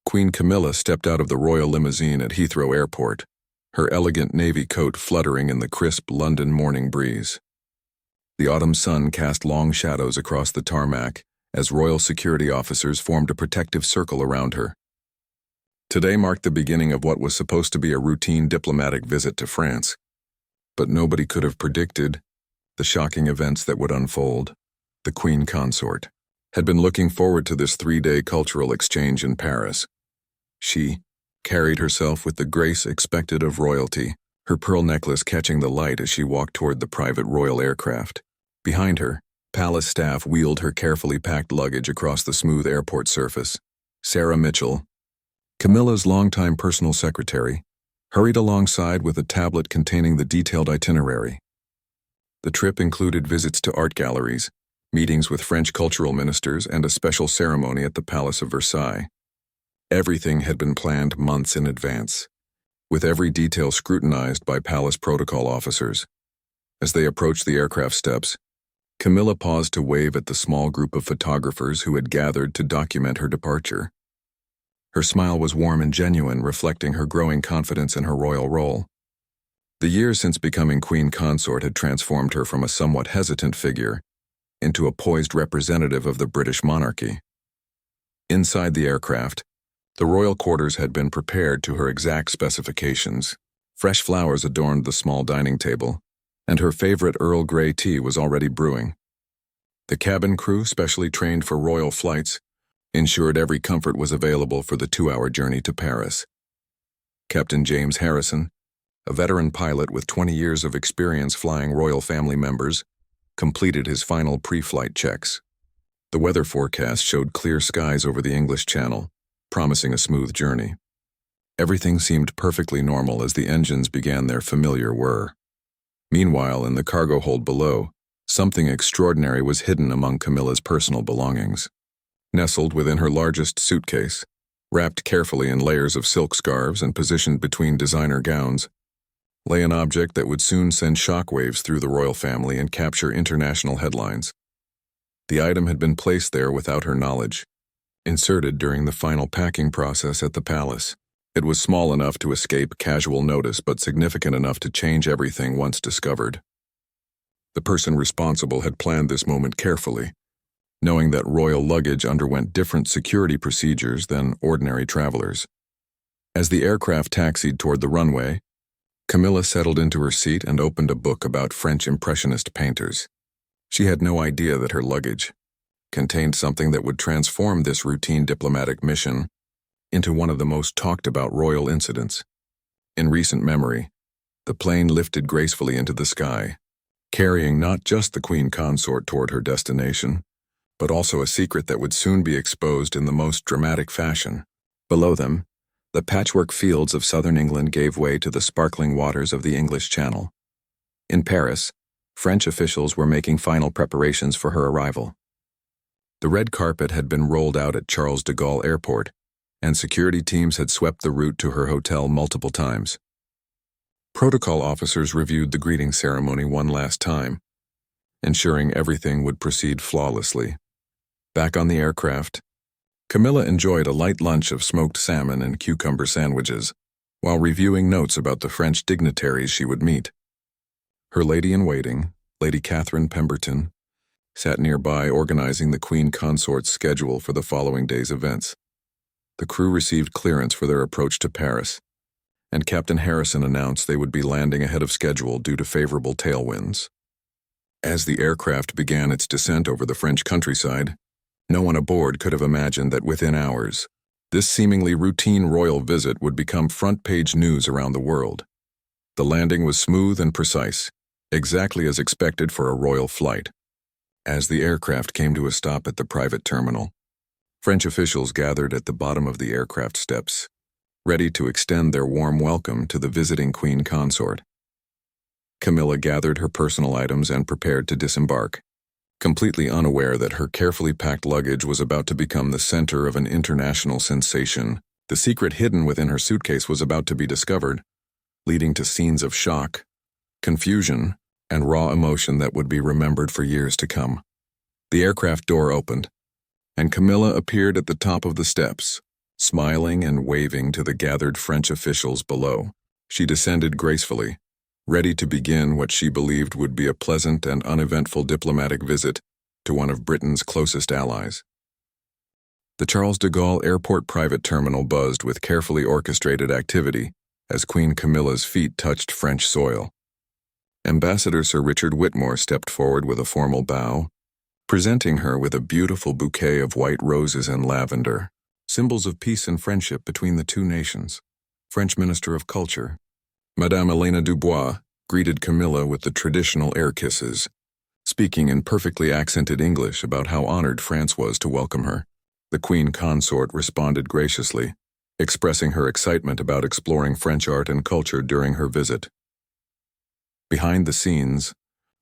Queen Camilla stepped out of the royal limousine at Heathrow Airport, her elegant navy coat fluttering in the crisp London morning breeze. The autumn sun cast long shadows across the tarmac as royal security officers formed a protective circle around her. Today marked the beginning of what was supposed to be a routine diplomatic visit to France, but nobody could have predicted the shocking events that would unfold. The Queen Consort had been looking forward to this 3-day cultural exchange in Paris. She carried herself with the grace expected of royalty, her pearl necklace catching the light as she walked toward the private royal aircraft. Behind her, palace staff wheeled her carefully packed luggage across the smooth airport surface. Sarah Mitchell, Camilla's longtime personal secretary, hurried alongside with a tablet containing the detailed itinerary. The trip included visits to art galleries, meetings with French cultural ministers, and a special ceremony at the Palace of Versailles. Everything had been planned months in advance, with every detail scrutinized by palace protocol officers. As they approached the aircraft steps, Camilla paused to wave at the small group of photographers who had gathered to document her departure. Her smile was warm and genuine, reflecting her growing confidence in her royal role. The years since becoming Queen Consort had transformed her from a somewhat hesitant figure into a poised representative of the British monarchy. Inside the aircraft, the royal quarters had been prepared to her exact specifications. Fresh flowers adorned the small dining table, and her favorite Earl Grey tea was already brewing. The cabin crew, specially trained for royal flights, ensured every comfort was available for the 2-hour journey to Paris. Captain James Harrison, a veteran pilot with 20 years of experience flying royal family members, completed his final pre-flight checks. The weather forecast showed clear skies over the English Channel, promising a smooth journey. Everything seemed perfectly normal as the engines began their familiar whir. Meanwhile, in the cargo hold below, something extraordinary was hidden among Camilla's personal belongings. Nestled within her largest suitcase, wrapped carefully in layers of silk scarves and positioned between designer gowns, lay an object that would soon send shockwaves through the royal family and capture international headlines. The item had been placed there without her knowledge, inserted during the final packing process at the palace. It was small enough to escape casual notice, but significant enough to change everything once discovered. The person responsible had planned this moment carefully, knowing that royal luggage underwent different security procedures than ordinary travelers. As the aircraft taxied toward the runway, Camilla settled into her seat and opened a book about French Impressionist painters. She had no idea that her luggage contained something that would transform this routine diplomatic mission into one of the most talked-about royal incidents. In recent memory, the plane lifted gracefully into the sky, carrying not just the Queen Consort toward her destination, but also a secret that would soon be exposed in the most dramatic fashion. Below them, the patchwork fields of southern England gave way to the sparkling waters of the English Channel. In Paris, French officials were making final preparations for her arrival. The red carpet had been rolled out at Charles de Gaulle Airport, and security teams had swept the route to her hotel multiple times. Protocol officers reviewed the greeting ceremony one last time, ensuring everything would proceed flawlessly. Back on the aircraft, Camilla enjoyed a light lunch of smoked salmon and cucumber sandwiches, while reviewing notes about the French dignitaries she would meet. Her lady-in-waiting, Lady Catherine Pemberton, sat nearby organizing the Queen Consort's schedule for the following day's events. The crew received clearance for their approach to Paris, and Captain Harrison announced they would be landing ahead of schedule due to favorable tailwinds. As the aircraft began its descent over the French countryside, no one aboard could have imagined that within hours, this seemingly routine royal visit would become front-page news around the world. The landing was smooth and precise, exactly as expected for a royal flight. As the aircraft came to a stop at the private terminal, French officials gathered at the bottom of the aircraft steps, ready to extend their warm welcome to the visiting Queen Consort. Camilla gathered her personal items and prepared to disembark, completely unaware that her carefully packed luggage was about to become the center of an international sensation. The secret hidden within her suitcase was about to be discovered, leading to scenes of shock, confusion, and raw emotion that would be remembered for years to come. The aircraft door opened, and Camilla appeared at the top of the steps, Smiling and waving to the gathered French officials below, she descended gracefully, ready to begin what she believed would be a pleasant and uneventful diplomatic visit to one of Britain's closest allies. The Charles de Gaulle Airport private terminal buzzed with carefully orchestrated activity as Queen Camilla's feet touched French soil. Ambassador Sir Richard Whitmore stepped forward with a formal bow, presenting her with a beautiful bouquet of white roses and lavender, symbols of peace and friendship between the two nations. French Minister of Culture, Madame Elena Dubois, greeted Camilla with the traditional air kisses, speaking in perfectly accented English about how honored France was to welcome her. The Queen Consort responded graciously, expressing her excitement about exploring French art and culture during her visit. Behind the scenes,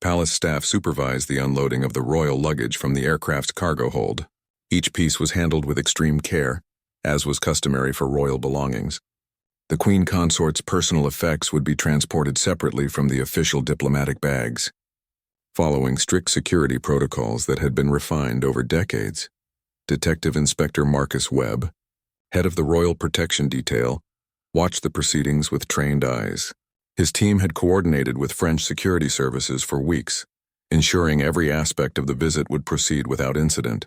palace staff supervised the unloading of the royal luggage from the aircraft's cargo hold. Each piece was handled with extreme care, as was customary for royal belongings. The Queen Consort's personal effects would be transported separately from the official diplomatic bags, following strict security protocols that had been refined over decades. Detective Inspector Marcus Webb, head of the Royal Protection Detail, watched the proceedings with trained eyes. His team had coordinated with French security services for weeks, ensuring every aspect of the visit would proceed without incident.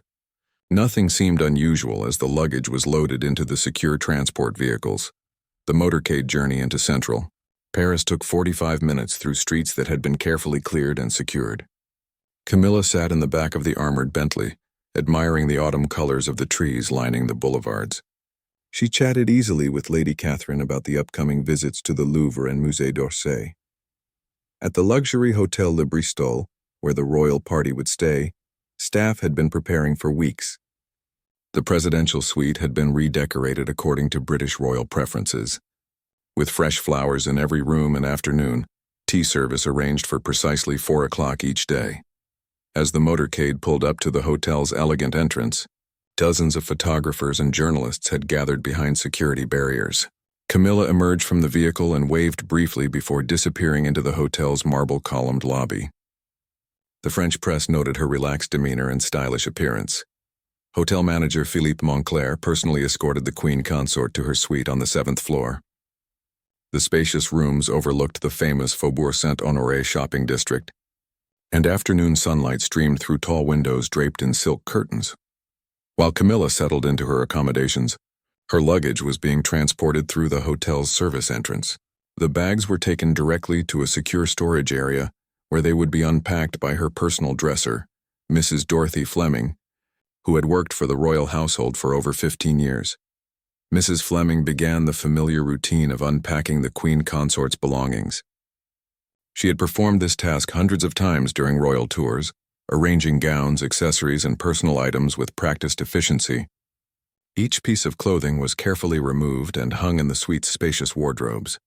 Nothing seemed unusual as the luggage was loaded into the secure transport vehicles. The motorcade journey into Central Paris took 45 minutes through streets that had been carefully cleared and secured. Camilla sat in the back of the armored Bentley, admiring the autumn colors of the trees lining the boulevards. She chatted easily with Lady Catherine about the upcoming visits to the Louvre and Musée d'Orsay. At the luxury Hotel Le Bristol, where the royal party would stay, staff had been preparing for weeks. The presidential suite had been redecorated according to British royal preferences. With fresh flowers in every room and afternoon, tea service arranged for precisely 4 o'clock each day. As the motorcade pulled up to the hotel's elegant entrance, dozens of photographers and journalists had gathered behind security barriers. Camilla emerged from the vehicle and waved briefly before disappearing into the hotel's marble-columned lobby. The French press noted her relaxed demeanor and stylish appearance. Hotel manager Philippe Moncler personally escorted the Queen Consort to her suite on the 7th floor. The spacious rooms overlooked the famous Faubourg Saint-Honoré shopping district, and afternoon sunlight streamed through tall windows draped in silk curtains. While Camilla settled into her accommodations, her luggage was being transported through the hotel's service entrance. The bags were taken directly to a secure storage area where they would be unpacked by her personal dresser, Mrs. Dorothy Fleming, who had worked for the royal household for over 15 years. Mrs. Fleming began the familiar routine of unpacking the Queen Consort's belongings. She had performed this task hundreds of times during royal tours, arranging gowns, accessories, and personal items with practiced efficiency. Each piece of clothing was carefully removed and hung in the suite's spacious wardrobes.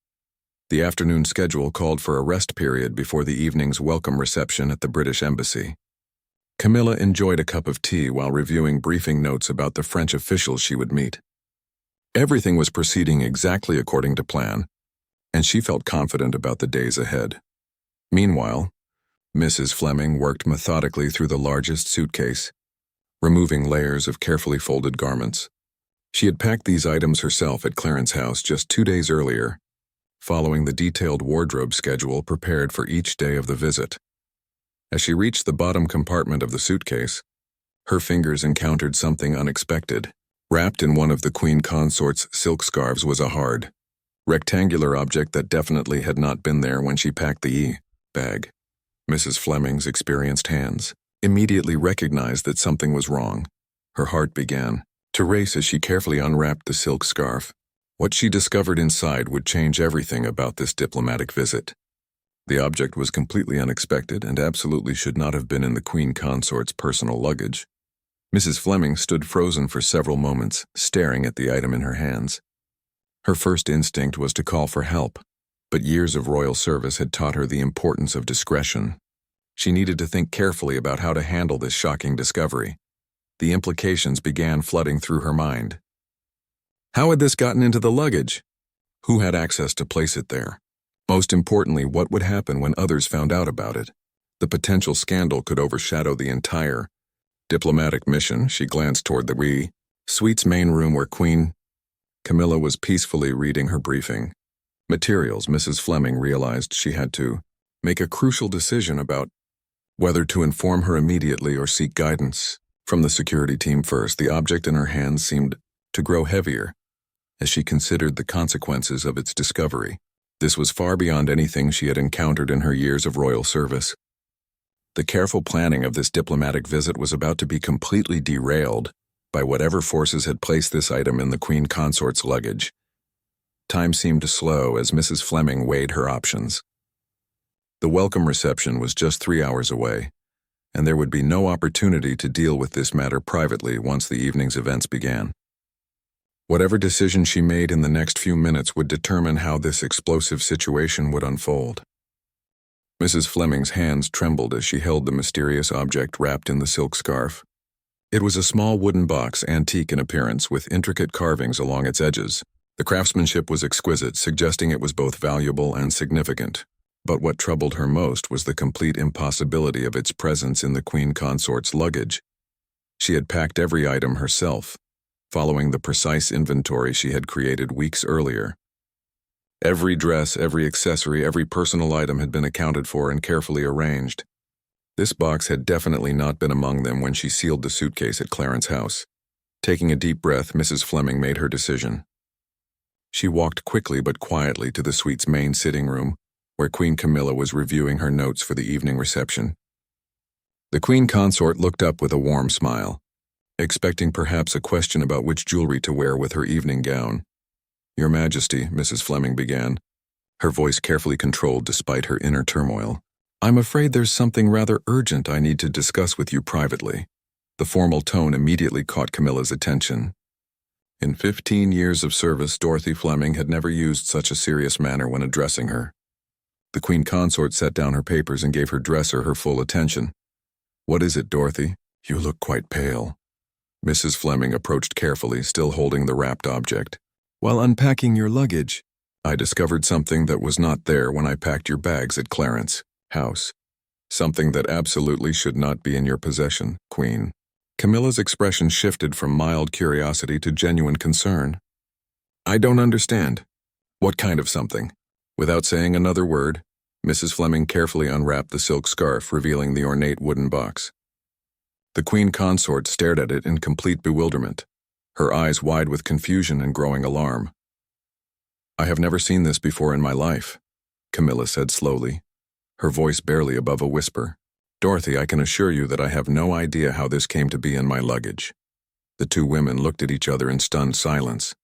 The afternoon schedule called for a rest period before the evening's welcome reception at the British Embassy. Camilla enjoyed a cup of tea while reviewing briefing notes about the French officials she would meet. Everything was proceeding exactly according to plan, and she felt confident about the days ahead. Meanwhile, Mrs. Fleming worked methodically through the largest suitcase, removing layers of carefully folded garments. She had packed these items herself at Clarence House just 2 days earlier, following the detailed wardrobe schedule prepared for each day of the visit. As she reached the bottom compartment of the suitcase, her fingers encountered something unexpected. Wrapped in one of the Queen Consort's silk scarves was a hard, rectangular object that definitely had not been there when she packed the bag. Mrs. Fleming's experienced hands immediately recognized that something was wrong. Her heart began to race as she carefully unwrapped the silk scarf. What she discovered inside would change everything about this diplomatic visit. The object was completely unexpected and absolutely should not have been in the Queen Consort's personal luggage. Mrs. Fleming stood frozen for several moments, staring at the item in her hands. Her first instinct was to call for help, but years of royal service had taught her the importance of discretion. She needed to think carefully about how to handle this shocking discovery. The implications began flooding through her mind. How had this gotten into the luggage? Who had access to place it there? Most importantly, what would happen when others found out about it? The potential scandal could overshadow the entire diplomatic mission. She glanced toward the suite's main room where Queen Camilla was peacefully reading her briefing. Materials. Mrs. Fleming realized she had to make a crucial decision about whether to inform her immediately or seek guidance from the security team first. The object in her hands seemed to grow heavier as she considered the consequences of its discovery. This was far beyond anything she had encountered in her years of royal service. The careful planning of this diplomatic visit was about to be completely derailed by whatever forces had placed this item in the Queen Consort's luggage. Time seemed slow as Mrs. Fleming weighed her options. The welcome reception was just 3 hours away, and there would be no opportunity to deal with this matter privately once the evening's events began. Whatever decision she made in the next few minutes would determine how this explosive situation would unfold. Mrs. Fleming's hands trembled as she held the mysterious object wrapped in the silk scarf. It was a small wooden box, antique in appearance, with intricate carvings along its edges. The craftsmanship was exquisite, suggesting it was both valuable and significant. But what troubled her most was the complete impossibility of its presence in the Queen Consort's luggage. She had packed every item herself, following the precise inventory she had created weeks earlier. Every dress, every accessory, every personal item had been accounted for and carefully arranged. This box had definitely not been among them when she sealed the suitcase at Clarence's house. Taking a deep breath, Mrs. Fleming made her decision. She walked quickly but quietly to the suite's main sitting room, where Queen Camilla was reviewing her notes for the evening reception. The Queen Consort looked up with a warm smile, expecting perhaps a question about which jewelry to wear with her evening gown. "Your Majesty," Mrs. Fleming began, her voice carefully controlled despite her inner turmoil. "I'm afraid there's something rather urgent I need to discuss with you privately." The formal tone immediately caught Camilla's attention. In 15 years of service, Dorothy Fleming had never used such a serious manner when addressing her. The Queen Consort set down her papers and gave her dresser her full attention. "What is it, Dorothy? You look quite pale." Mrs. Fleming approached carefully, still holding the wrapped object. "While unpacking your luggage, I discovered something that was not there when I packed your bags at Clarence's house. Something that absolutely should not be in your possession, Queen." Camilla's expression shifted from mild curiosity to genuine concern. "I don't understand. What kind of something?" Without saying another word, Mrs. Fleming carefully unwrapped the silk scarf, revealing the ornate wooden box. The Queen Consort stared at it in complete bewilderment, her eyes wide with confusion and growing alarm. "I have never seen this before in my life," Camilla said slowly, her voice barely above a whisper. "Dorothy, I can assure you that I have no idea how this came to be in my luggage." The two women looked at each other in stunned silence.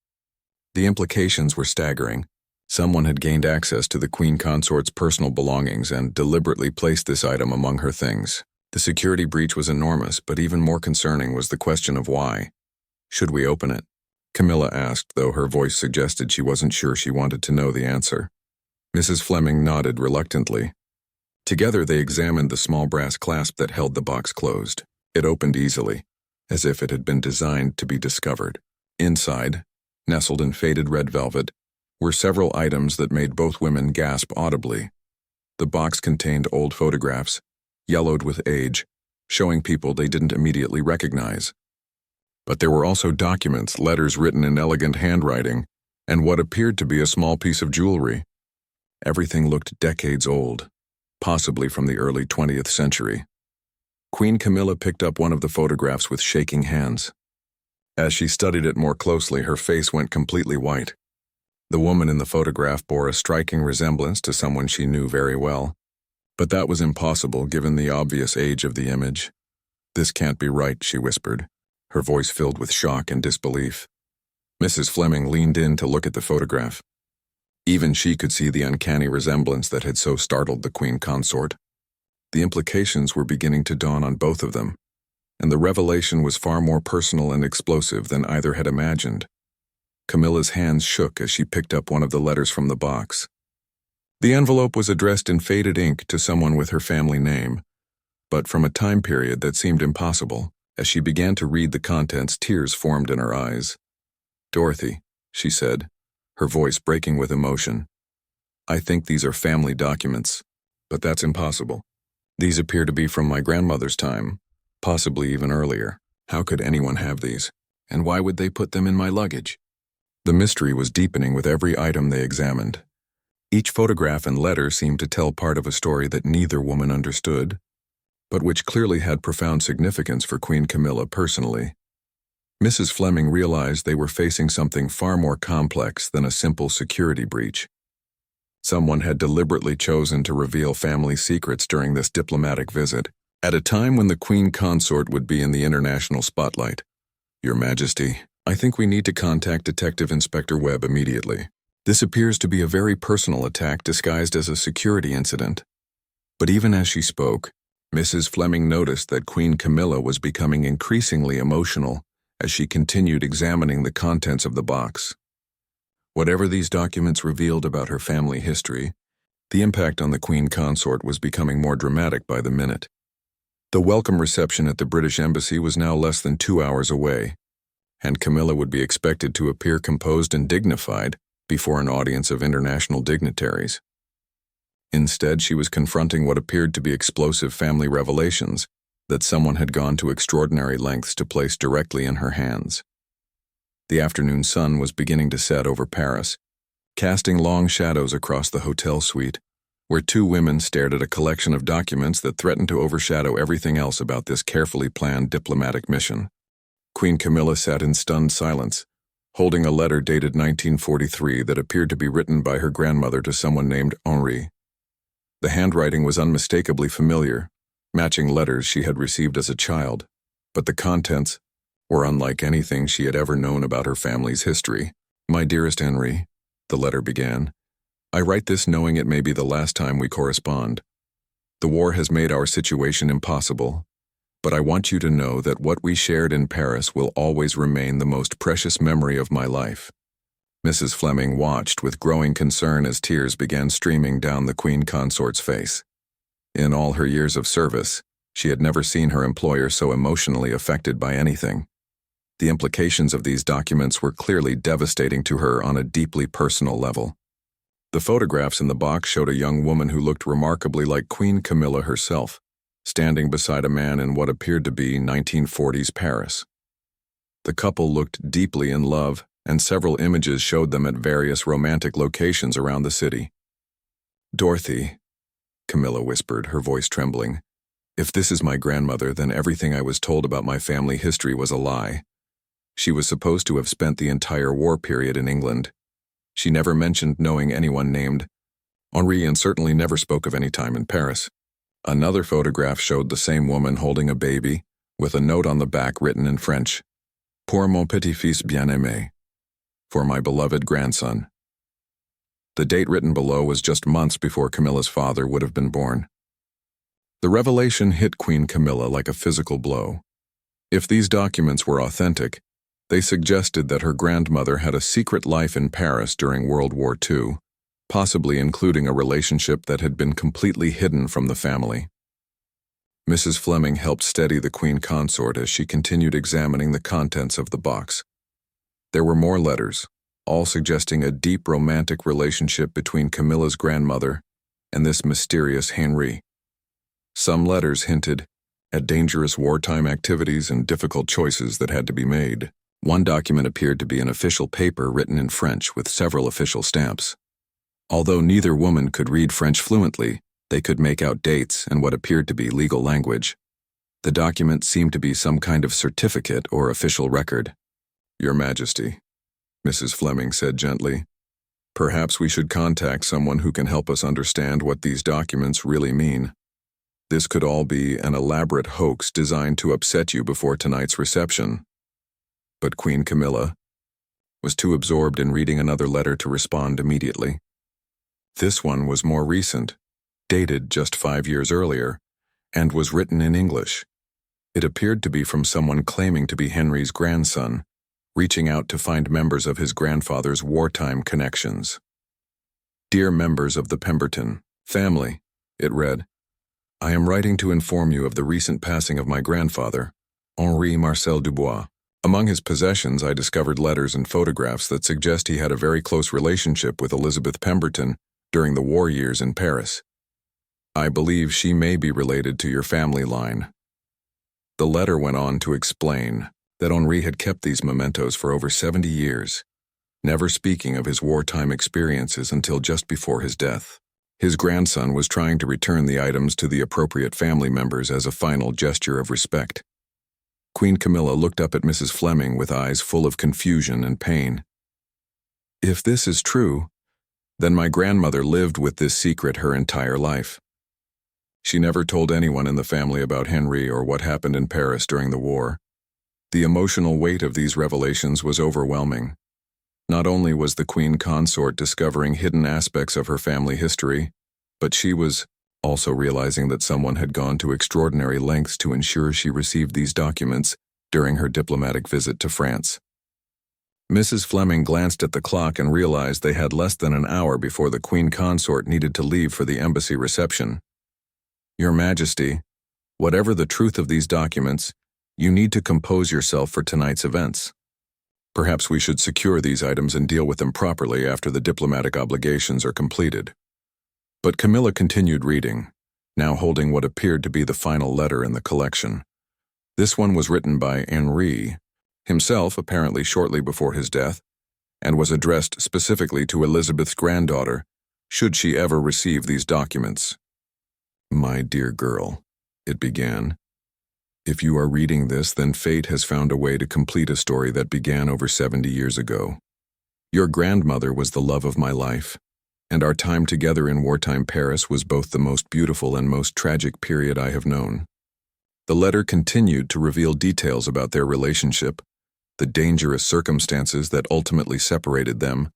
The implications were staggering. Someone had gained access to the Queen Consort's personal belongings and deliberately placed this item among her things. The security breach was enormous, but even more concerning was the question of why. "Should we open it?" Camilla asked, though her voice suggested she wasn't sure she wanted to know the answer. Mrs. Fleming nodded reluctantly. Together they examined the small brass clasp that held the box closed. It opened easily, as if it had been designed to be discovered. Inside, nestled in faded red velvet, were several items that made both women gasp audibly. The box contained old photographs, yellowed with age, showing people they didn't immediately recognize. But there were also documents, letters written in elegant handwriting, and what appeared to be a small piece of jewelry. Everything looked decades old, possibly from the early 20th century. Queen Camilla picked up one of the photographs with shaking hands. As she studied it more closely, her face went completely white. The woman in the photograph bore a striking resemblance to someone she knew very well. But that was impossible given the obvious age of the image. "This can't be right," she whispered, her voice filled with shock and disbelief. Mrs. Fleming leaned in to look at the photograph. Even she could see the uncanny resemblance that had so startled the Queen Consort. The implications were beginning to dawn on both of them, and the revelation was far more personal and explosive than either had imagined. Camilla's hands shook as she picked up one of the letters from the box. The envelope was addressed in faded ink to someone with her family name, but from a time period that seemed impossible. As she began to read the contents, tears formed in her eyes. "Dorothy," she said, her voice breaking with emotion, "I think these are family documents, but that's impossible. These appear to be from my grandmother's time, possibly even earlier. How could anyone have these? And why would they put them in my luggage?" The mystery was deepening with every item they examined. Each photograph and letter seemed to tell part of a story that neither woman understood, but which clearly had profound significance for Queen Camilla personally. Mrs. Fleming realized they were facing something far more complex than a simple security breach. Someone had deliberately chosen to reveal family secrets during this diplomatic visit, at a time when the Queen Consort would be in the international spotlight. Your Majesty, I think we need to contact Detective Inspector Webb immediately. This appears to be a very personal attack disguised as a security incident. But even as she spoke, Mrs. Fleming noticed that Queen Camilla was becoming increasingly emotional as she continued examining the contents of the box. Whatever these documents revealed about her family history, the impact on the Queen Consort was becoming more dramatic by the minute. The welcome reception at the British Embassy was now less than 2 hours away, and Camilla would be expected to appear composed and dignified before an audience of international dignitaries. Instead, she was confronting what appeared to be explosive family revelations that someone had gone to extraordinary lengths to place directly in her hands. The afternoon sun was beginning to set over Paris, casting long shadows across the hotel suite, where two women stared at a collection of documents that threatened to overshadow everything else about this carefully planned diplomatic mission. Queen Camilla sat in stunned silence, holding a letter dated 1943 that appeared to be written by her grandmother to someone named Henri. The handwriting was unmistakably familiar, matching letters she had received as a child, but the contents were unlike anything she had ever known about her family's history. My dearest Henri, the letter began, I write this knowing it may be the last time we correspond. The war has made our situation impossible, but I want you to know that what we shared in Paris will always remain the most precious memory of my life. Mrs. Fleming watched with growing concern as tears began streaming down the Queen Consort's face. In all her years of service, she had never seen her employer so emotionally affected by anything. The implications of these documents were clearly devastating to her on a deeply personal level. The photographs in the box showed a young woman who looked remarkably like Queen Camilla herself, standing beside a man in what appeared to be 1940s Paris. The couple looked deeply in love, and several images showed them at various romantic locations around the city. Dorothy, Camilla whispered, her voice trembling, if this is my grandmother, then everything I was told about my family history was a lie. She was supposed to have spent the entire war period in England. She never mentioned knowing anyone named Henri and certainly never spoke of any time in Paris. Another photograph showed the same woman holding a baby, with a note on the back written in French, Pour mon petit-fils bien-aimé, for my beloved grandson. The date written below was just months before Camilla's father would have been born. The revelation hit Queen Camilla like a physical blow. If these documents were authentic, they suggested that her grandmother had a secret life in Paris during World War II, possibly including a relationship that had been completely hidden from the family. Mrs. Fleming helped steady the Queen Consort as she continued examining the contents of the box. There were more letters, all suggesting a deep romantic relationship between Camilla's grandmother and this mysterious Henri. Some letters hinted at dangerous wartime activities and difficult choices that had to be made. One document appeared to be an official paper written in French with several official stamps. Although neither woman could read French fluently, they could make out dates and what appeared to be legal language. The document seemed to be some kind of certificate or official record. Your Majesty, Mrs. Fleming said gently, perhaps we should contact someone who can help us understand what these documents really mean. This could all be an elaborate hoax designed to upset you before tonight's reception. But Queen Camilla was too absorbed in reading another letter to respond immediately. This one was more recent, dated just 5 years earlier, and was written in English. It appeared to be from someone claiming to be Henry's grandson, reaching out to find members of his grandfather's wartime connections. Dear members of the Pemberton family, it read, I am writing to inform you of the recent passing of my grandfather, Henri Marcel Dubois. Among his possessions, I discovered letters and photographs that suggest he had a very close relationship with Elizabeth Pemberton during the war years in Paris. I believe she may be related to your family line. The letter went on to explain that Henri had kept these mementos for over 70 years, never speaking of his wartime experiences until just before his death. His grandson was trying to return the items to the appropriate family members as a final gesture of respect. Queen Camilla looked up at Mrs. Fleming with eyes full of confusion and pain. "If this is true, then my grandmother lived with this secret her entire life. She never told anyone in the family about Henry or what happened in Paris during the war." The emotional weight of these revelations was overwhelming. Not only was the Queen Consort discovering hidden aspects of her family history, but she was also realizing that someone had gone to extraordinary lengths to ensure she received these documents during her diplomatic visit to France. Mrs. Fleming glanced at the clock and realized they had less than an hour before the Queen Consort needed to leave for the embassy reception. "Your Majesty, whatever the truth of these documents, you need to compose yourself for tonight's events. Perhaps we should secure these items and deal with them properly after the diplomatic obligations are completed." But Camilla continued reading, now holding what appeared to be the final letter in the collection. This one was written by Henri himself, apparently shortly before his death, and was addressed specifically to Elizabeth's granddaughter, should she ever receive these documents. "My dear girl," it began, "if you are reading this, then fate has found a way to complete a story that began over 70 years ago. Your grandmother was the love of my life, and our time together in wartime Paris was both the most beautiful and most tragic period I have known." The letter continued to reveal details about their relationship, the dangerous circumstances that ultimately separated them,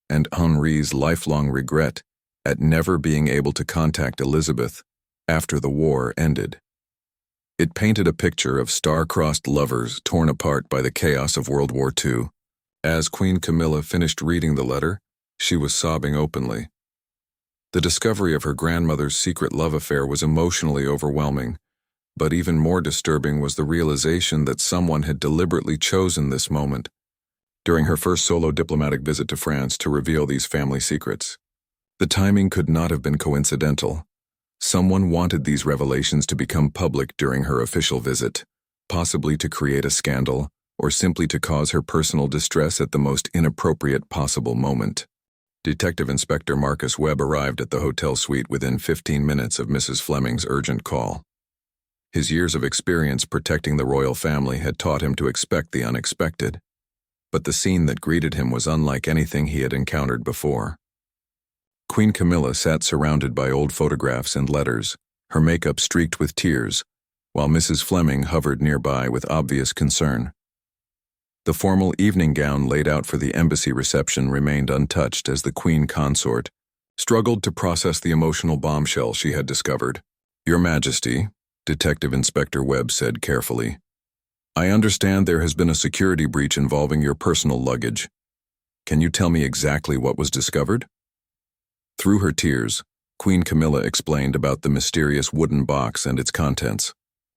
and Henri's lifelong regret at never being able to contact Elizabeth after the war ended. It painted a picture of star-crossed lovers torn apart by the chaos of World War II. As Queen Camilla finished reading the letter, she was sobbing openly. The discovery of her grandmother's secret love affair was emotionally overwhelming, but even more disturbing was the realization that someone had deliberately chosen this moment during her first solo diplomatic visit to France to reveal these family secrets. The timing could not have been coincidental. Someone wanted these revelations to become public during her official visit, possibly to create a scandal or simply to cause her personal distress at the most inappropriate possible moment. Detective Inspector Marcus Webb arrived at the hotel suite within 15 minutes of Mrs. Fleming's urgent call. His years of experience protecting the royal family had taught him to expect the unexpected, but the scene that greeted him was unlike anything he had encountered before. Queen Camilla sat surrounded by old photographs and letters, her makeup streaked with tears, while Mrs. Fleming hovered nearby with obvious concern. The formal evening gown laid out for the embassy reception remained untouched as the Queen Consort struggled to process the emotional bombshell she had discovered. "Your Majesty," Detective Inspector Webb said carefully, "I understand there has been a security breach involving your personal luggage. Can you tell me exactly what was discovered?" Through her tears, Queen Camilla explained about the mysterious wooden box and its contents.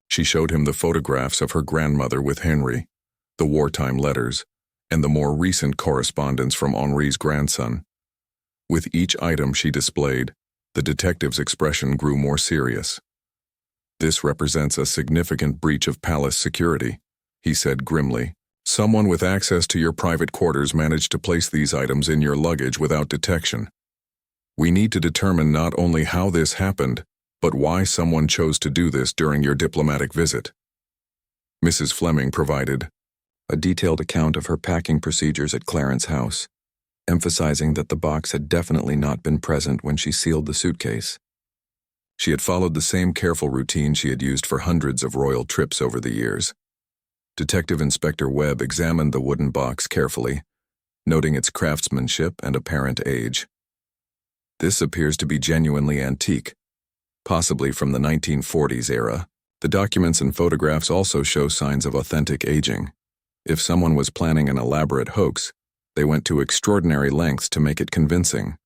She showed him the photographs of her grandmother with Henry, the wartime letters, and the more recent correspondence from Henri's grandson. With each item she displayed, the detective's expression grew more serious. "This represents a significant breach of palace security," he said grimly. "Someone with access to your private quarters managed to place these items in your luggage without detection. We need to determine not only how this happened, but why someone chose to do this during your diplomatic visit." Mrs. Fleming provided a detailed account of her packing procedures at Clarence's house, emphasizing that the box had definitely not been present when she sealed the suitcase. She had followed the same careful routine she had used for hundreds of royal trips over the years. Detective Inspector Webb examined the wooden box carefully, noting its craftsmanship and apparent age. "This appears to be genuinely antique, possibly from the 1940s era. The documents and photographs also show signs of authentic aging. If someone was planning an elaborate hoax, they went to extraordinary lengths to make it convincing."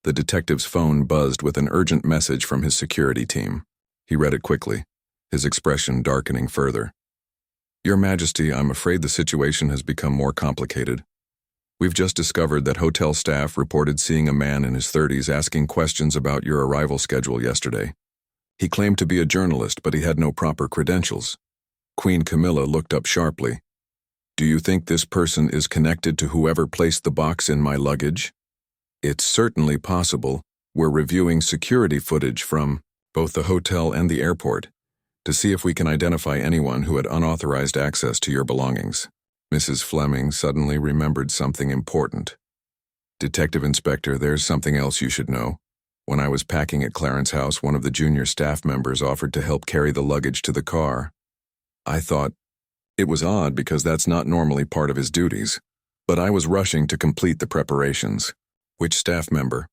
The detective's phone buzzed with an urgent message from his security team. He read it quickly, his expression darkening further. "Your Majesty, I'm afraid the situation has become more complicated. We've just discovered that hotel staff reported seeing a man in his 30s asking questions about your arrival schedule yesterday. He claimed to be a journalist, but he had no proper credentials." Queen Camilla looked up sharply. Do you think this person is connected to whoever placed the box in my luggage? It's certainly possible. We're reviewing security footage from both the hotel and the airport to see if we can identify anyone who had unauthorized access to your belongings. Mrs. Fleming suddenly remembered something important. Detective Inspector, there's something else you should know. When I was packing at Clarence's house, one of the junior staff members offered to help carry the luggage to the car. I thought it was odd because that's not normally part of his duties, but I was rushing to complete the preparations. Which staff member?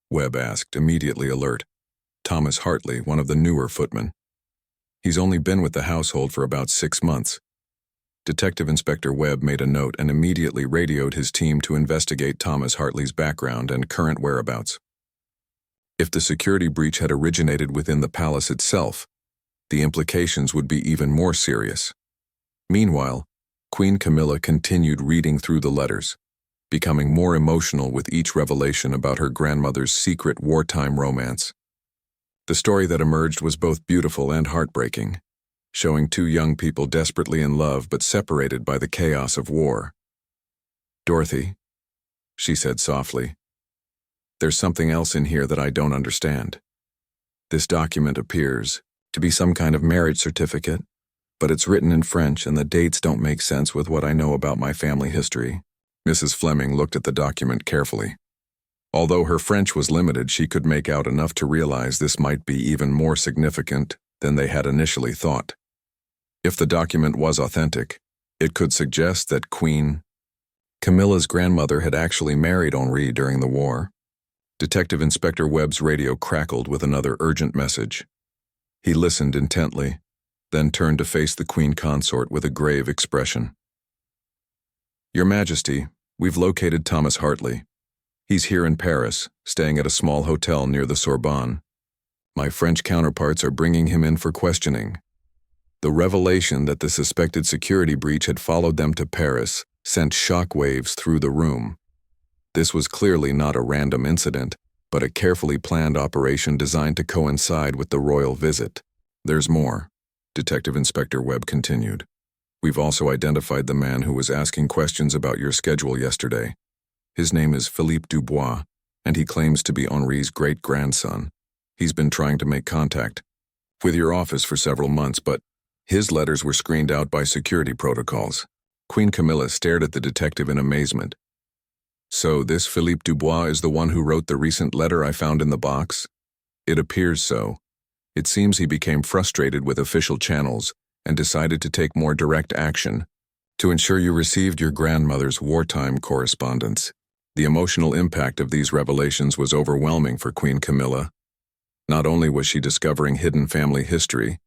Webb asked, immediately alert. Thomas Hartley, one of the newer footmen. He's only been with the household for about 6 months. Detective Inspector Webb made a note and immediately radioed his team to investigate Thomas Hartley's background and current whereabouts. If the security breach had originated within the palace itself, the implications would be even more serious. Meanwhile, Queen Camilla continued reading through the letters, becoming more emotional with each revelation about her grandmother's secret wartime romance. The story that emerged was both beautiful and heartbreaking, showing two young people desperately in love but separated by the chaos of war. "Dorothy," she said softly, "there's something else in here that I don't understand. This document appears to be some kind of marriage certificate, but it's written in French and the dates don't make sense with what I know about my family history." Mrs. Fleming looked at the document carefully. Although her French was limited, she could make out enough to realize this might be even more significant than they had initially thought. If the document was authentic, it could suggest that Queen Camilla's grandmother had actually married Henri during the war. Detective Inspector Webb's radio crackled with another urgent message. He listened intently, then turned to face the Queen Consort with a grave expression. "Your Majesty, we've located Thomas Hartley. He's here in Paris, staying at a small hotel near the Sorbonne. My French counterparts are bringing him in for questioning." The revelation that the suspected security breach had followed them to Paris sent shockwaves through the room. This was clearly not a random incident, but a carefully planned operation designed to coincide with the royal visit. "There's more," Detective Inspector Webb continued. "We've also identified the man who was asking questions about your schedule yesterday. His name is Philippe Dubois, and he claims to be Henri's great-grandson. He's been trying to make contact with your office for several months, but his letters were screened out by security protocols." Queen Camilla stared at the detective in amazement. "So this Philippe Dubois is the one who wrote the recent letter I found in the box?" "It appears so. It seems he became frustrated with official channels and decided to take more direct action to ensure you received your grandmother's wartime correspondence." The emotional impact of these revelations was overwhelming for Queen Camilla. Not only was she discovering hidden family history,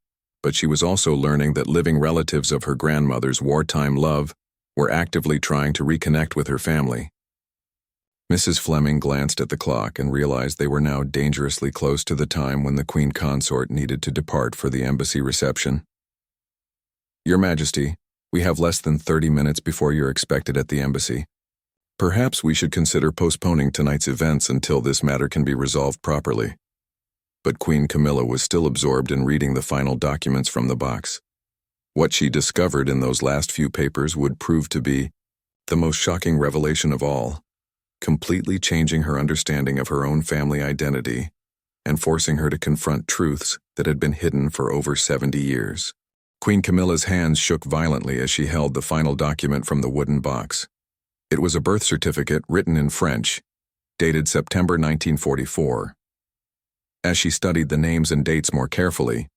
but she was also learning that living relatives of her grandmother's wartime love were actively trying to reconnect with her family. Mrs. Fleming glanced at the clock and realized they were now dangerously close to the time when the Queen Consort needed to depart for the embassy reception. "Your Majesty, we have less than 30 minutes before you're expected at the embassy. Perhaps we should consider postponing tonight's events until this matter can be resolved properly." But Queen Camilla was still absorbed in reading the final documents from the box. What she discovered in those last few papers would prove to be the most shocking revelation of all, completely changing her understanding of her own family identity and forcing her to confront truths that had been hidden for over 70 years. Queen Camilla's hands shook violently as she held the final document from the wooden box. It was a birth certificate written in French, dated September 1944. As she studied the names and dates more carefully,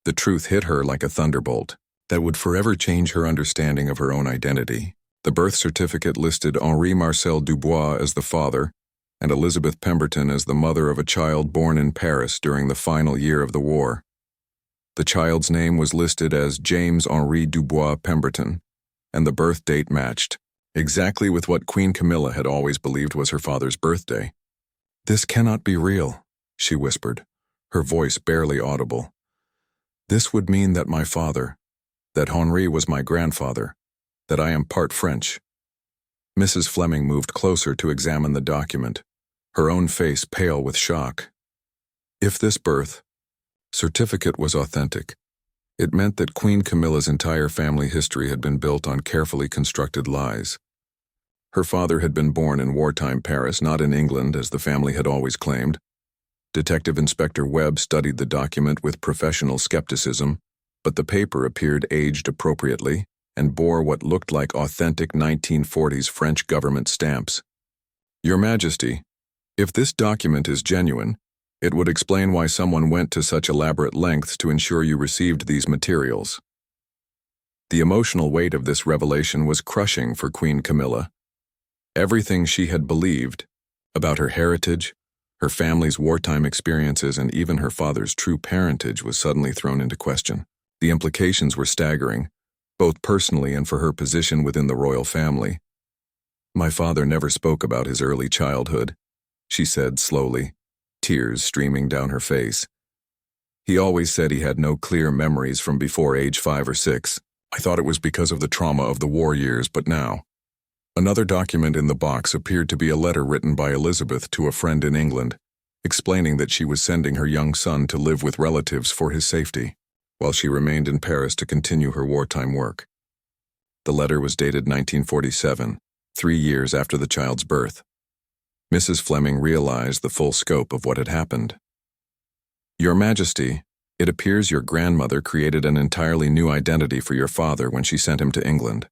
the truth hit her like a thunderbolt that would forever change her understanding of her own identity. The birth certificate listed Henri Marcel Dubois as the father and Elizabeth Pemberton as the mother of a child born in Paris during the final year of the war. The child's name was listed as James Henri Dubois Pemberton, and the birth date matched exactly with what Queen Camilla had always believed was her father's birthday. "This cannot be real," she whispered, her voice barely audible. "This would mean that my father, that Henri was my grandfather, that I am part French." Mrs. Fleming moved closer to examine the document, her own face pale with shock. If this birth certificate was authentic, It meant that Queen Camilla's entire family history had been built on carefully constructed lies. Her father had been born in wartime Paris, not in England, as the family had always claimed. Detective Inspector Webb studied the document with professional skepticism, but the paper appeared aged appropriately and bore what looked like authentic 1940s French government stamps. Your Majesty, if this document is genuine, it would explain why someone went to such elaborate lengths to ensure you received these materials. The emotional weight of this revelation was crushing for Queen Camilla. Everything she had believed about her heritage, her family's wartime experiences, and even her father's true parentage was suddenly thrown into question. The implications were staggering, both personally and for her position within the royal family. My father never spoke about his early childhood, she said slowly, tears streaming down her face. He always said he had no clear memories from before age 5 or 6. I thought it was because of the trauma of the war years, but now. Another document in the box appeared to be a letter written by Elizabeth to a friend in England, explaining that she was sending her young son to live with relatives for his safety, while she remained in Paris to continue her wartime work. The letter was dated 1947, 3 years after the child's birth. Mrs. Fleming realized the full scope of what had happened. Your Majesty, it appears your grandmother created an entirely new identity for your father when she sent him to England.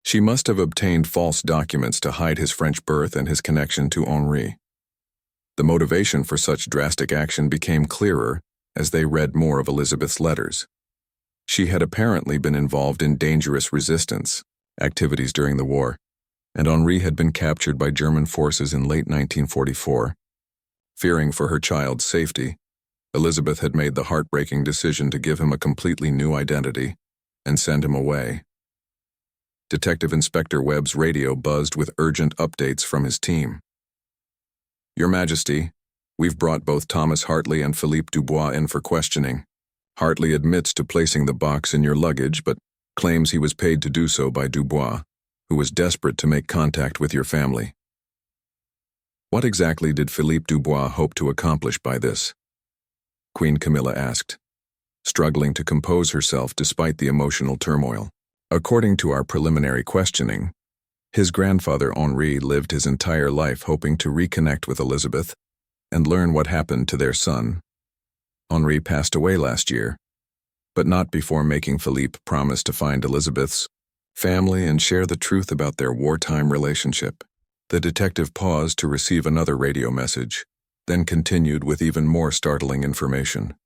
She must have obtained false documents to hide his French birth and his connection to Henri. The motivation for such drastic action became clearer as they read more of Elizabeth's letters. She had apparently been involved in dangerous resistance activities during the war, and Henri had been captured by German forces in late 1944. Fearing for her child's safety, Elizabeth had made the heartbreaking decision to give him a completely new identity and send him away. Detective Inspector Webb's radio buzzed with urgent updates from his team. Your Majesty, we've brought both Thomas Hartley and Philippe Dubois in for questioning. Hartley admits to placing the box in your luggage, but claims he was paid to do so by Dubois, who was desperate to make contact with your family. What exactly did Philippe Dubois hope to accomplish by this? Queen Camilla asked, struggling to compose herself despite the emotional turmoil. According to our preliminary questioning, his grandfather Henri lived his entire life hoping to reconnect with Elizabeth and learn what happened to their son. Henri passed away last year, but not before making Philippe promise to find Elizabeth's family and share the truth about their wartime relationship. The detective paused to receive another radio message, then continued with even more startling information.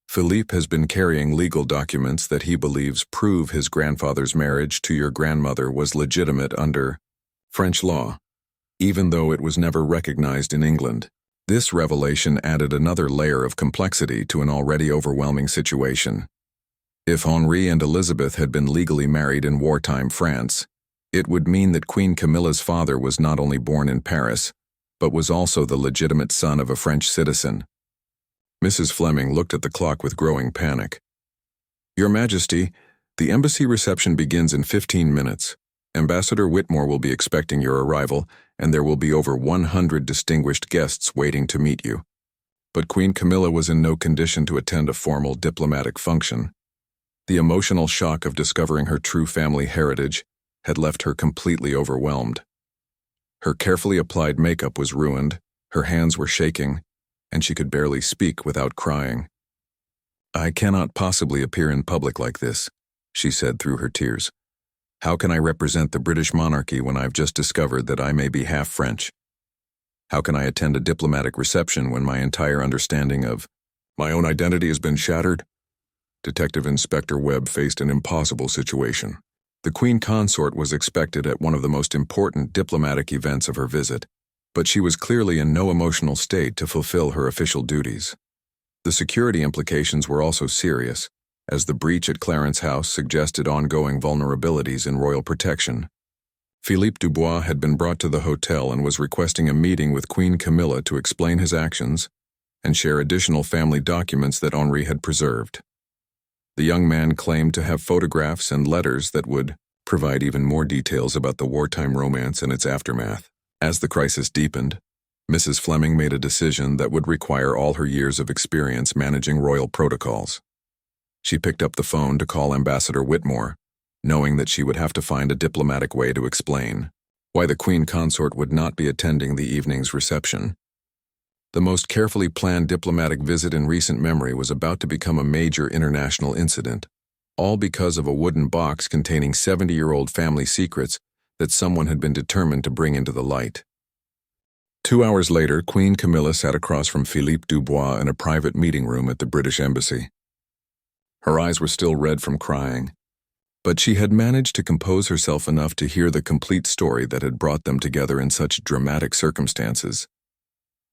Philippe has been carrying legal documents that he believes prove his grandfather's marriage to your grandmother was legitimate under French law, even though it was never recognized in England. This revelation added another layer of complexity to an already overwhelming situation. If Henri and Elizabeth had been legally married in wartime France, it would mean that Queen Camilla's father was not only born in Paris, but was also the legitimate son of a French citizen. Mrs. Fleming looked at the clock with growing panic. Your Majesty, the embassy reception begins in 15 minutes. Ambassador Whitmore will be expecting your arrival, and there will be over 100 distinguished guests waiting to meet you. But Queen Camilla was in no condition to attend a formal diplomatic function. The emotional shock of discovering her true family heritage had left her completely overwhelmed. Her carefully applied makeup was ruined, her hands were shaking, and she could barely speak without crying. I cannot possibly appear in public like this, she said through her tears. How can I represent the British monarchy when I've just discovered that I may be half French? How can I attend a diplomatic reception when my entire understanding of my own identity has been shattered? Detective Inspector Webb faced an impossible situation. The Queen Consort was expected at one of the most important diplomatic events of her visit, but she was clearly in no emotional state to fulfill her official duties. The security implications were also serious, as the breach at Clarence House suggested ongoing vulnerabilities in royal protection. Philippe Dubois had been brought to the hotel and was requesting a meeting with Queen Camilla to explain his actions and share additional family documents that Henri had preserved. The young man claimed to have photographs and letters that would provide even more details about the wartime romance and its aftermath. As the crisis deepened, Mrs. Fleming made a decision that would require all her years of experience managing royal protocols. She picked up the phone to call Ambassador Whitmore, knowing that she would have to find a diplomatic way to explain why the Queen Consort would not be attending the evening's reception. The most carefully planned diplomatic visit in recent memory was about to become a major international incident, all because of a wooden box containing 70-year-old family secrets that someone had been determined to bring into the light. 2 hours later, Queen Camilla sat across from Philippe Dubois in a private meeting room at the British Embassy. Her eyes were still red from crying, but she had managed to compose herself enough to hear the complete story that had brought them together in such dramatic circumstances.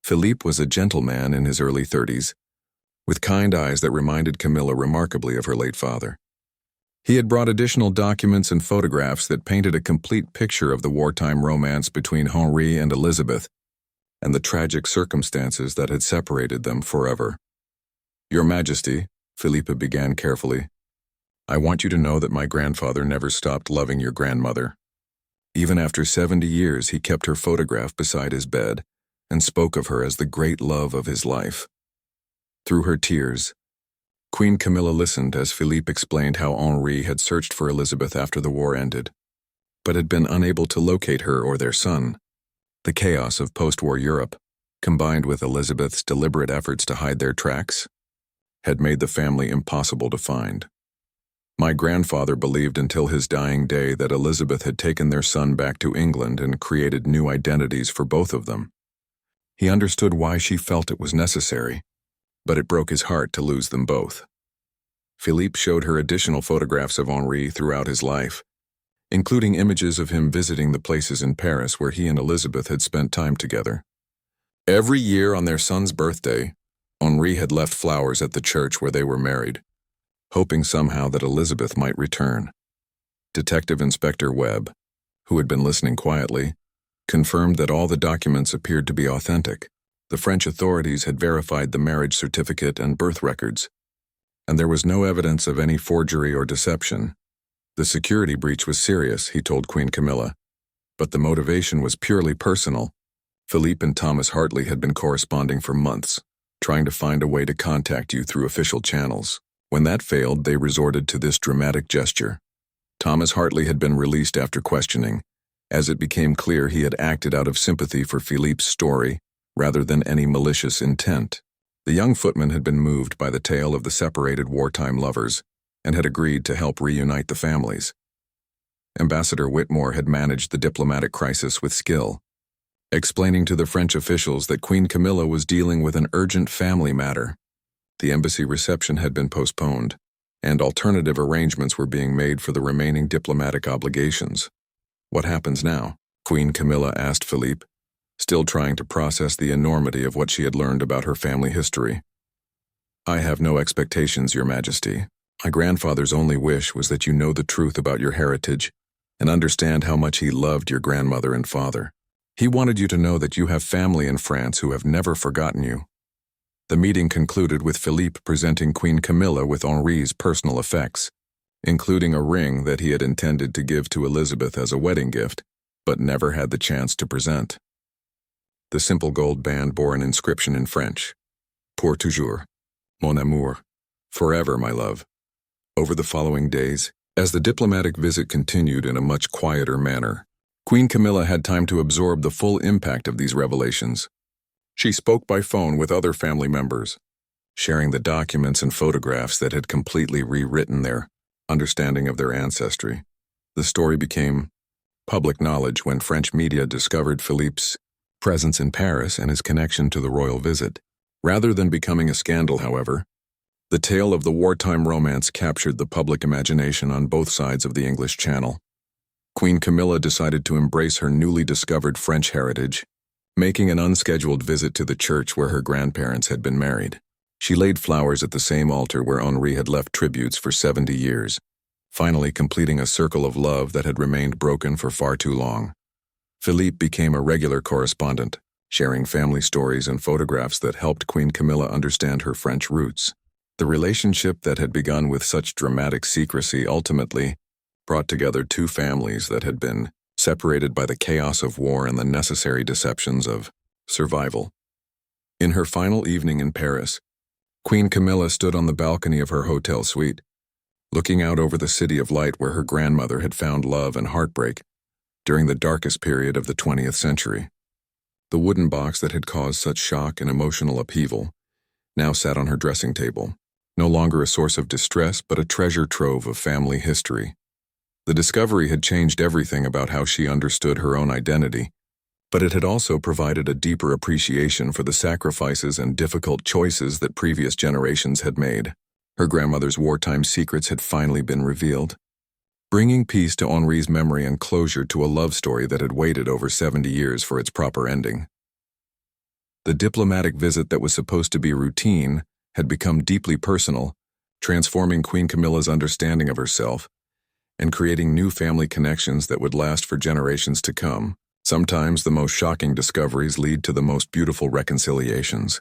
Philippe was a gentleman in his early 30s, with kind eyes that reminded Camilla remarkably of her late father. He had brought additional documents and photographs that painted a complete picture of the wartime romance between Henri and Elizabeth, and the tragic circumstances that had separated them forever. "Your Majesty," Philippe began carefully, "I want you to know that my grandfather never stopped loving your grandmother. Even after 70 years, he kept her photograph beside his bed and spoke of her as the great love of his life." Through her tears, Queen Camilla listened as Philippe explained how Henri had searched for Elizabeth after the war ended, but had been unable to locate her or their son. The chaos of post-war Europe, combined with Elizabeth's deliberate efforts to hide their tracks, had made the family impossible to find. "My grandfather believed until his dying day that Elizabeth had taken their son back to England and created new identities for both of them. He understood why she felt it was necessary, but it broke his heart to lose them both." Philippe showed her additional photographs of Henri throughout his life, including images of him visiting the places in Paris where he and Elizabeth had spent time together. Every year on their son's birthday, Henri had left flowers at the church where they were married, hoping somehow that Elizabeth might return. Detective Inspector Webb, who had been listening quietly, confirmed that all the documents appeared to be authentic. The French authorities had verified the marriage certificate and birth records, and there was no evidence of any forgery or deception. The security breach was serious, he told Queen Camilla, but the motivation was purely personal. Philippe and Thomas Hartley had been corresponding for months, trying to find a way to contact you through official channels. When that failed, they resorted to this dramatic gesture. Thomas Hartley had been released after questioning, as it became clear he had acted out of sympathy for Philippe's story rather than any malicious intent. The young footman had been moved by the tale of the separated wartime lovers and had agreed to help reunite the families. Ambassador Whitmore had managed the diplomatic crisis with skill, explaining to the French officials that Queen Camilla was dealing with an urgent family matter. The embassy reception had been postponed, and alternative arrangements were being made for the remaining diplomatic obligations. "What happens now?" Queen Camilla asked Philippe, still trying to process the enormity of what she had learned about her family history. "I have no expectations, Your Majesty. My grandfather's only wish was that you know the truth about your heritage and understand how much he loved your grandmother and father. He wanted you to know that you have family in France who have never forgotten you." The meeting concluded with Philippe presenting Queen Camilla with Henri's personal effects, including a ring that he had intended to give to Elizabeth as a wedding gift, but never had the chance to present. The simple gold band bore an inscription in French: "Pour toujours, mon amour, forever, my love." Over the following days, as the diplomatic visit continued in a much quieter manner, Queen Camilla had time to absorb the full impact of these revelations. She spoke by phone with other family members, sharing the documents and photographs that had completely rewritten their understanding of their ancestry. The story became public knowledge when French media discovered Philippe's presence in Paris and his connection to the royal visit. Rather than becoming a scandal, however, the tale of the wartime romance captured the public imagination on both sides of the English Channel. Queen Camilla decided to embrace her newly discovered French heritage, making an unscheduled visit to the church where her grandparents had been married. She laid flowers at the same altar where Henri had left tributes for 70 years, finally completing a circle of love that had remained broken for far too long. Philippe became a regular correspondent, sharing family stories and photographs that helped Queen Camilla understand her French roots. The relationship that had begun with such dramatic secrecy ultimately brought together two families that had been separated by the chaos of war and the necessary deceptions of survival. In her final evening in Paris, Queen Camilla stood on the balcony of her hotel suite, looking out over the city of light where her grandmother had found love and heartbreak during the darkest period of the 20th century. The wooden box that had caused such shock and emotional upheaval now sat on her dressing table, no longer a source of distress but a treasure trove of family history. The discovery had changed everything about how she understood her own identity, but it had also provided a deeper appreciation for the sacrifices and difficult choices that previous generations had made. Her grandmother's wartime secrets had finally been revealed, bringing peace to Henri's memory and closure to a love story that had waited over 70 years for its proper ending. The diplomatic visit that was supposed to be routine had become deeply personal, transforming Queen Camilla's understanding of herself and creating new family connections that would last for generations to come. Sometimes the most shocking discoveries lead to the most beautiful reconciliations,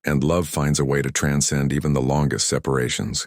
and love finds a way to transcend even the longest separations.